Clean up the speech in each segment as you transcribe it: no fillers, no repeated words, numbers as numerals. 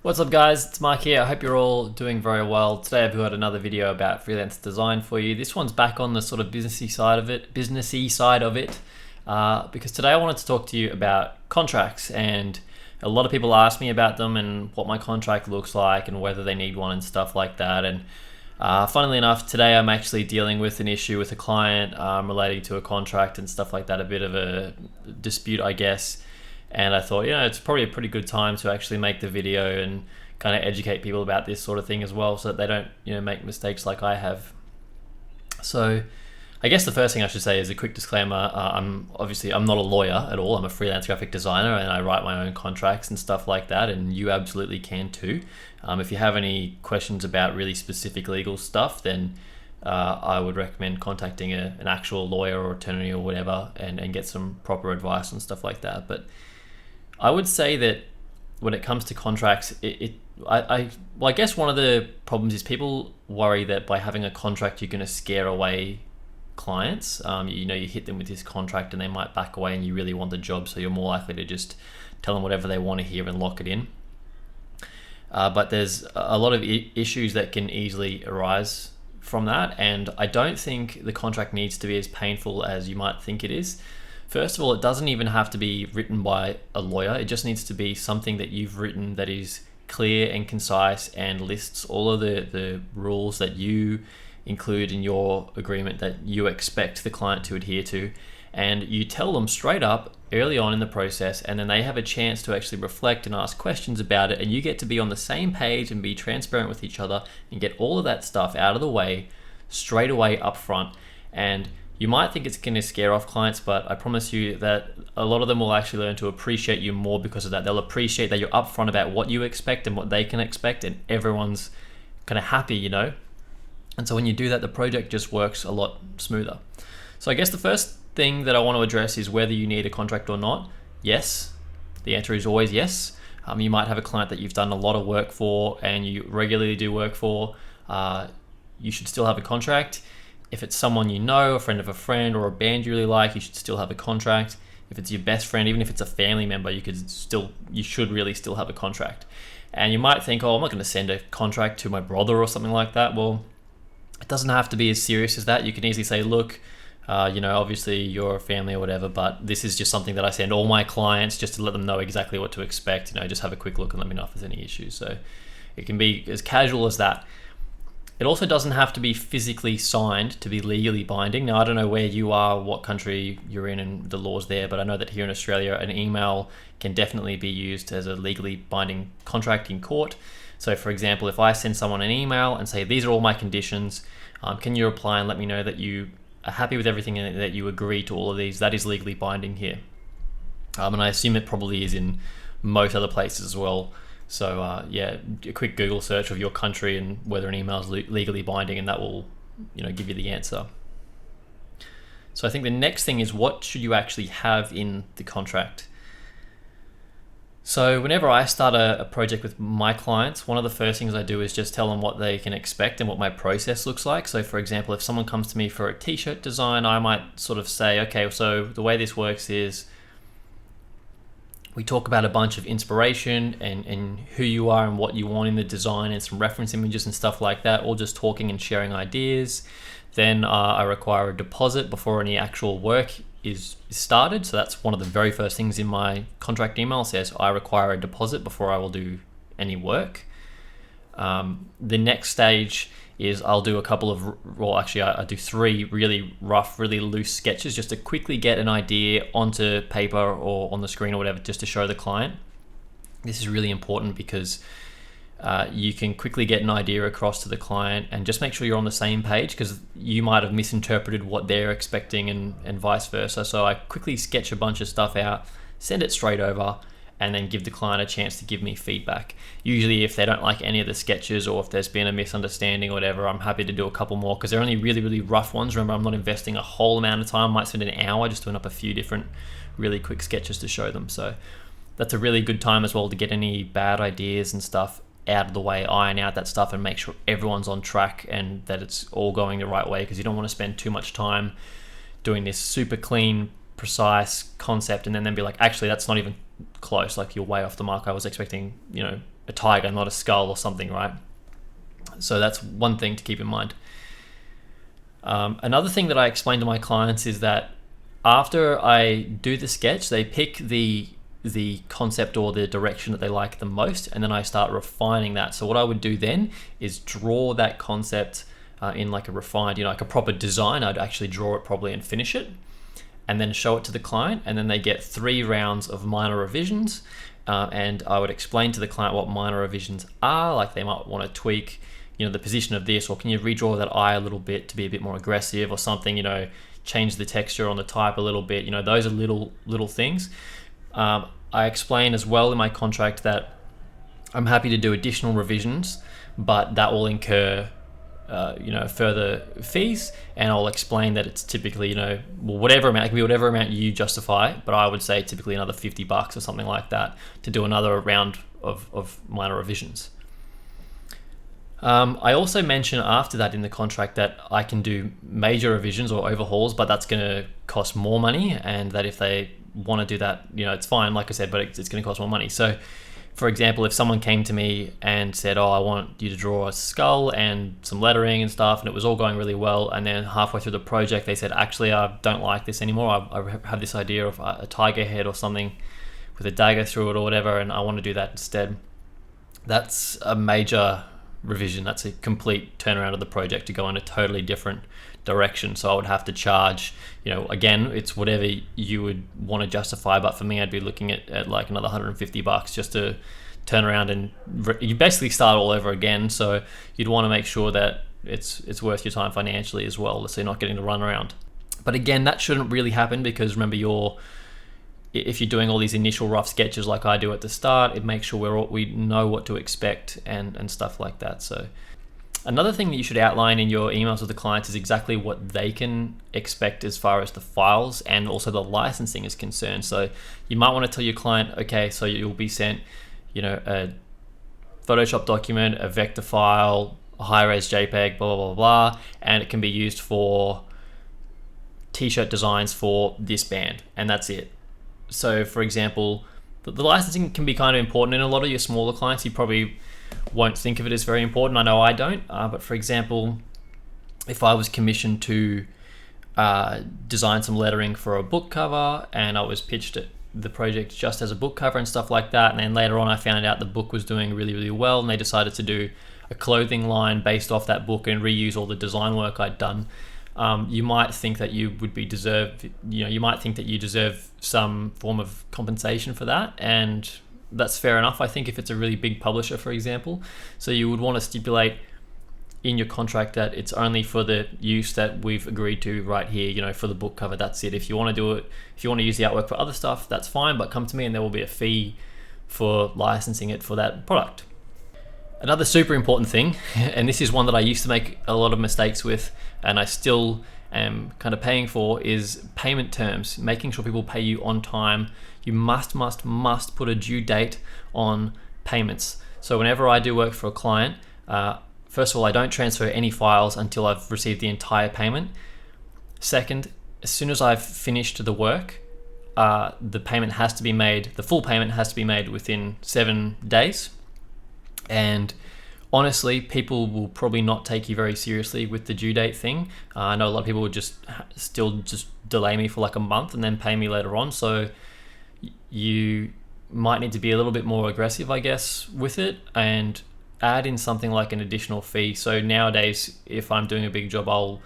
What's up guys, it's Mark here. I hope you're all doing very well. Today I've got another video about freelance design for you. This one's back on the sort of businessy side of it, because today I wanted to talk to you about contracts, and a lot of people ask me about them and what my contract looks like and whether they need one and stuff like that. And funnily enough, today I'm actually dealing with an issue with a client relating to a contract and stuff like that, a bit of a dispute, I guess. And I thought, it's probably a pretty good time to actually make the video and kind of educate people about this sort of thing as well, so that they don't, make mistakes like I have. So I guess the first thing I should say is a quick disclaimer. I'm not a lawyer at all. I'm a freelance graphic designer and I write my own contracts and stuff like that, and you absolutely can too. If you have any questions about really specific legal stuff, then I would recommend contacting an actual lawyer or attorney or whatever and get some proper advice and stuff like that. But I would say that when it comes to contracts, I guess one of the problems is people worry that by having a contract you're going to scare away clients. You hit them with this contract and they might back away, and you really want the job, so you're more likely to just tell them whatever they want to hear and lock it in. But there's a lot of issues that can easily arise from that, and I don't think the contract needs to be as painful as you might think it is. First of all, it doesn't even have to be written by a lawyer. It just needs to be something that you've written that is clear and concise and lists all of the rules that you include in your agreement that you expect the client to adhere to. And you tell them straight up early on in the process, and then they have a chance to actually reflect and ask questions about it, and you get to be on the same page and be transparent with each other and get all of that stuff out of the way straight away up front. And you might think it's going to scare off clients, but I promise you that a lot of them will actually learn to appreciate you more because of that. They'll appreciate that you're upfront about what you expect and what they can expect, and everyone's kind of happy, And so when you do that, the project just works a lot smoother. So I guess the first thing that I want to address is whether you need a contract or not. Yes, the answer is always yes. You might have a client that you've done a lot of work for and you regularly do work for. You should still have a contract. If it's someone you know, a friend of a friend, or a band you really like, you should still have a contract. If it's your best friend, even if it's a family member, you should really still have a contract. And you might think, I'm not going to send a contract to my brother or something like that. Well, it doesn't have to be as serious as that. You can easily say, look, obviously you're a family or whatever, but this is just something that I send all my clients just to let them know exactly what to expect. Just have a quick look and let me know if there's any issues. So it can be as casual as that. It also doesn't have to be physically signed to be legally binding. Now, I don't know where you are, what country you're in and the laws there, but I know that here in Australia, an email can definitely be used as a legally binding contract in court. So for example, if I send someone an email and say, these are all my conditions, can you reply and let me know that you are happy with everything and that you agree to all of these? That is legally binding here. And I assume it probably is in most other places as well. So a quick Google search of your country and whether an email is legally binding, and that will give you the answer. So I think the next thing is, what should you actually have in the contract? So whenever I start a project with my clients, one of the first things I do is just tell them what they can expect and what my process looks like. So for example, if someone comes to me for a t-shirt design, I might sort of say, okay, so the way this works is we talk about a bunch of inspiration and who you are and what you want in the design and some reference images and stuff like that, all just talking and sharing ideas. Then I require a deposit before any actual work is started. So that's one of the very first things in my contract email. It says I require a deposit before I will do any work. The next stage is I'll do I do 3 really rough, really loose sketches just to quickly get an idea onto paper or on the screen or whatever, just to show the client. This is really important because you can quickly get an idea across to the client and just make sure you're on the same page, because you might have misinterpreted what they're expecting and vice versa. So I quickly sketch a bunch of stuff out, send it straight over, and then give the client a chance to give me feedback. Usually if they don't like any of the sketches, or if there's been a misunderstanding or whatever, I'm happy to do a couple more, because they're only really, really rough ones. Remember, I'm not investing a whole amount of time. I might spend an hour just doing up a few different really quick sketches to show them. So that's a really good time as well to get any bad ideas and stuff out of the way, iron out that stuff and make sure everyone's on track and that it's all going the right way, because you don't want to spend too much time doing this super clean, precise concept and then be like, actually that's not even close, like you're way off the mark. I was expecting a tiger, not a skull or something, right? So that's one thing to keep in mind. Another thing that I explain to my clients is that after I do the sketch, they pick the concept or the direction that they like the most, and then I start refining that. So what I would do then is draw that concept in like a refined, like a proper design. I'd actually draw it properly and finish it, and then show it to the client, and then they get 3 rounds of minor revisions. And I would explain to the client what minor revisions are. Like they might want to tweak, the position of this, or can you redraw that eye a little bit to be a bit more aggressive or something, change the texture on the type a little bit. Those are little things. I explain as well in my contract that I'm happy to do additional revisions, but that will incur further fees, and I'll explain that it's typically, whatever amount, it can be whatever amount you justify, but I would say typically another $50 or something like that to do another round of minor revisions. I also mention after that in the contract that I can do major revisions or overhauls, but that's going to cost more money, and that if they want to do that, it's fine, like I said, but it's going to cost more money. So for example, if someone came to me and said, I want you to draw a skull and some lettering and stuff, and it was all going really well, and then halfway through the project they said, actually, I don't like this anymore, I have this idea of a tiger head or something with a dagger through it or whatever, and I want to do that instead. That's a major revision. That's a complete turnaround of the project to go in a totally different direction. So I would have to charge, again, it's whatever you would want to justify, but for me, I'd be looking at like another $150 just to turn around, and you basically start all over again. So you'd want to make sure that it's worth your time financially as well, so you're not getting to run around. But again, that shouldn't really happen, because remember, if you're doing all these initial rough sketches like I do at the start, it makes sure we know what to expect and stuff like that. So another thing that you should outline in your emails with the clients is exactly what they can expect as far as the files and also the licensing is concerned. So you might want to tell your client, okay, so you'll be sent, a Photoshop document, a vector file, a high-res JPEG, blah, blah, blah, blah, and it can be used for t-shirt designs for this band, and that's it. So for example, the licensing can be kind of important. In a lot of your smaller clients, you probably won't think of it as very important. I know I don't, but for example, if I was commissioned to design some lettering for a book cover, and I was pitched the project just as a book cover and stuff like that, and then later on I found out the book was doing really, really well, and they decided to do a clothing line based off that book and reuse all the design work I'd done, you might think that you might think that you deserve some form of compensation for that, and that's fair enough, I think, if it's a really big publisher, for example. So you would want to stipulate in your contract that it's only for the use that we've agreed to right here, for the book cover, that's it. If you want to do it, if you want to use the artwork for other stuff, that's fine, but come to me and there will be a fee for licensing it for that product. Another super important thing, and this is one that I used to make a lot of mistakes with, and I still am kind of paying for, is payment terms, making sure people pay you on time. You must put a due date on payments. So whenever I do work for a client, first of all, I don't transfer any files until I've received the entire payment. Second, as soon as I've finished the work, the payment has to be made, the full payment has to be made within 7 days. And honestly, people will probably not take you very seriously with the due date thing. I know a lot of people would still delay me for like a month and then pay me later on. So you might need to be a little bit more aggressive, I guess, with it, and add in something like an additional fee. So nowadays, if I'm doing a big job, I'll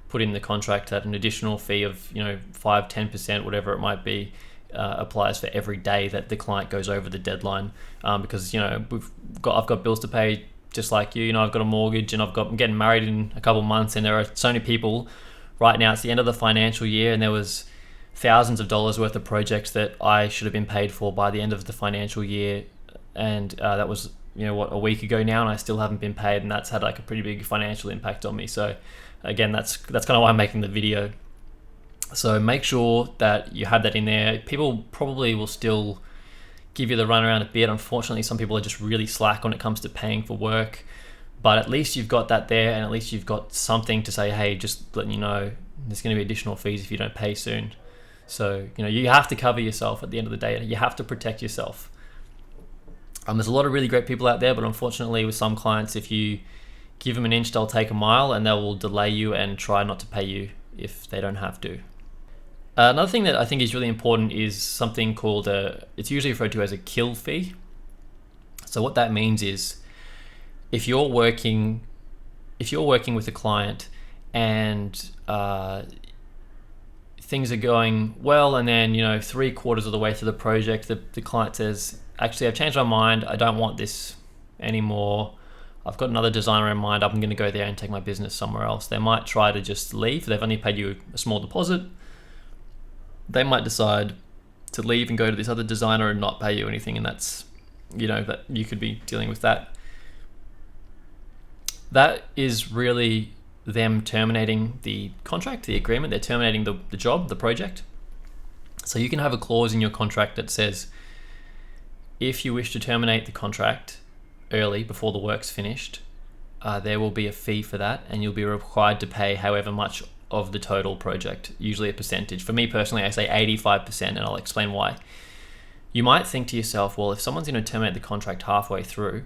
put in the contract that an additional fee of 5-10%, whatever it might be, applies for every day that the client goes over the deadline, because I've got bills to pay just like you. I've got a mortgage, and I'm getting married in a couple of months, and there are so many people right now. It's the end of the financial year, and there was thousands of dollars worth of projects that I should have been paid for by the end of the financial year, and that was a week ago now, and I still haven't been paid, and that's had like a pretty big financial impact on me. So again, that's kind of why I'm making the video. So make sure that you have that in there. People probably will still give you the runaround a bit. Unfortunately, some people are just really slack when it comes to paying for work, but at least you've got that there, and at least you've got something to say, hey, just letting you know there's going to be additional fees if you don't pay soon. So you have to cover yourself at the end of the day. You have to protect yourself. There's a lot of really great people out there, but unfortunately with some clients, if you give them an inch, they'll take a mile, and they will delay you and try not to pay you if they don't have to. Another thing that I think is really important is something called it's usually referred to as a kill fee. So what that means is if you're working with a client and things are going well, and then 3/4 of the way through the project, the client says, actually, I've changed my mind, I don't want this anymore, I've got another designer in mind, I'm going to go there and take my business somewhere else. They might try to just leave. They've only paid you a small deposit. They might decide to leave and go to this other designer and not pay you anything, and that's, that you could be dealing with that. That is really them terminating the contract, the agreement. They're terminating the job, the project. So you can have a clause in your contract that says, if you wish to terminate the contract early, before the work's finished, there will be a fee for that, and you'll be required to pay however much of the total project, usually a percentage. For me personally, I say 85%, and I'll explain why. You might think to yourself, well, if someone's going to terminate the contract halfway through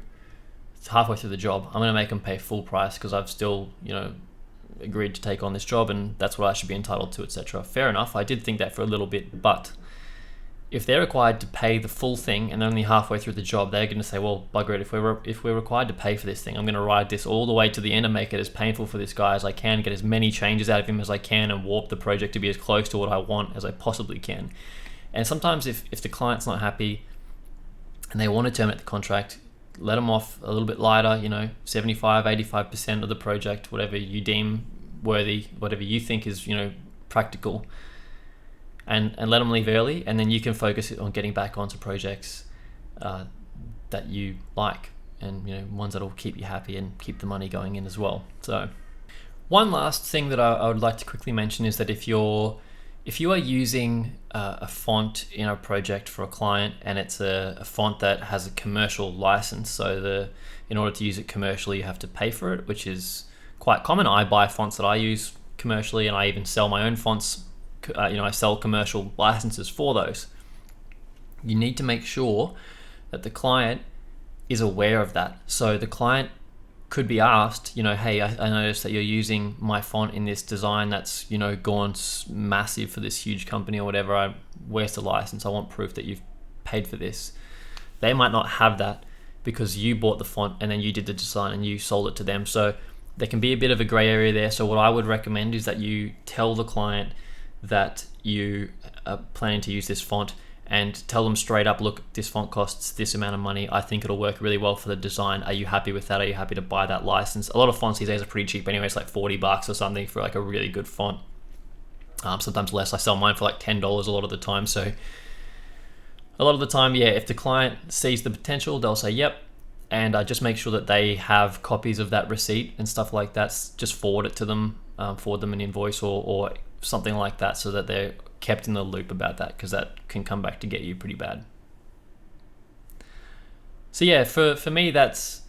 the job, I'm going to make them pay full price because I've still, agreed to take on this job, and that's what I should be entitled to, etc. Fair enough. I did think that for a little bit, but if they're required to pay the full thing and they're only halfway through the job, they're going to say, well, bugger it, if we're required to pay for this thing, I'm going to ride this all the way to the end and make it as painful for this guy as I can, get as many changes out of him as I can, and warp the project to be as close to what I want as I possibly can. And sometimes if the client's not happy and they want to terminate the contract, let them off a little bit lighter, 75, 85% of the project, whatever you deem worthy, whatever you think is, practical. And let them leave early, and then you can focus on getting back onto projects that you like, and ones that'll keep you happy and keep the money going in as well. So one last thing that I would like to quickly mention is that if you are using a font in a project for a client, and it's a font that has a commercial license, so in order to use it commercially you have to pay for it, which is quite common. I buy fonts that I use commercially, and I even sell my own fonts. I sell commercial licenses for those. You need to make sure that the client is aware of that. So the client could be asked, hey, I noticed that you're using my font in this design that's, gone massive for this huge company or whatever. Where's the license? I want proof that you've paid for this. They might not have that because you bought the font and then you did the design and you sold it to them. So there can be a bit of a gray area there. So what I would recommend is that you tell the client that you are planning to use this font, and tell them straight up, look, this font costs this amount of money. I think it'll work really well for the design. Are you happy with that? Are you happy to buy that license? A lot of fonts these days are pretty cheap anyway. It's like $40 or something for like a really good font. Sometimes less. I sell mine for like $10 a lot of the time. So a lot of the time, yeah, if the client sees the potential, they'll say, yep. And just make sure that they have copies of that receipt and stuff like that. Just forward it to them, forward them an invoice or something like that, so that they're kept in the loop about that, because that can come back to get you pretty bad. So yeah, for me, that's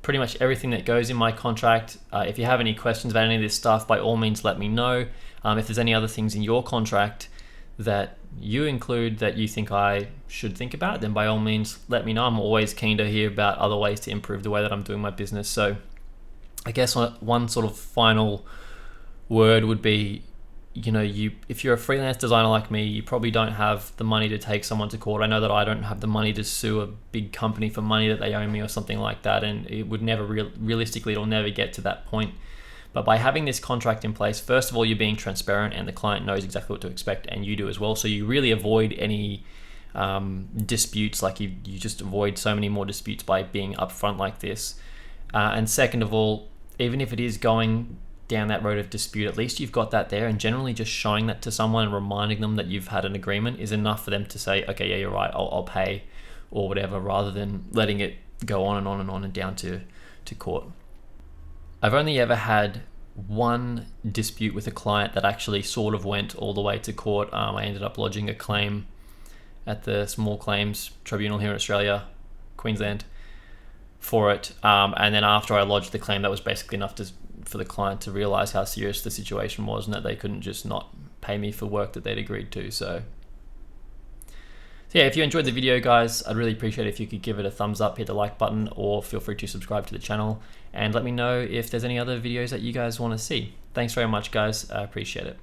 pretty much everything that goes in my contract. If you have any questions about any of this stuff, by all means let me know. If there's any other things in your contract that you include that you think I should think about, then by all means let me know. I'm always keen to hear about other ways to improve the way that I'm doing my business. So I guess one sort of final word would be, if you're a freelance designer like me, you probably don't have the money to take someone to court. I know that I don't have the money to sue a big company for money that they owe me or something like that, and it would never realistically, it'll never get to that point. But by having this contract in place, first of all, you're being transparent, and the client knows exactly what to expect, and you do as well. So you really avoid any disputes. Like you just avoid so many more disputes by being upfront like this. And second of all, even if it is going down that road of dispute, at least you've got that there, and generally just showing that to someone and reminding them that you've had an agreement is enough for them to say, okay, yeah, you're right, I'll pay or whatever, rather than letting it go on and on and on and down to court. I've only ever had one dispute with a client that actually sort of went all the way to court. I ended up lodging a claim at the Small Claims Tribunal here in Australia, Queensland, for it. And then after I lodged the claim, that was basically enough for the client to realize how serious the situation was, and that they couldn't just not pay me for work that they'd agreed to. So So yeah, if you enjoyed the video, guys, I'd really appreciate it if you could give it a thumbs up, hit the like button, or feel free to subscribe to the channel and let me know if there's any other videos that you guys want to see. Thanks very much, guys. I appreciate it.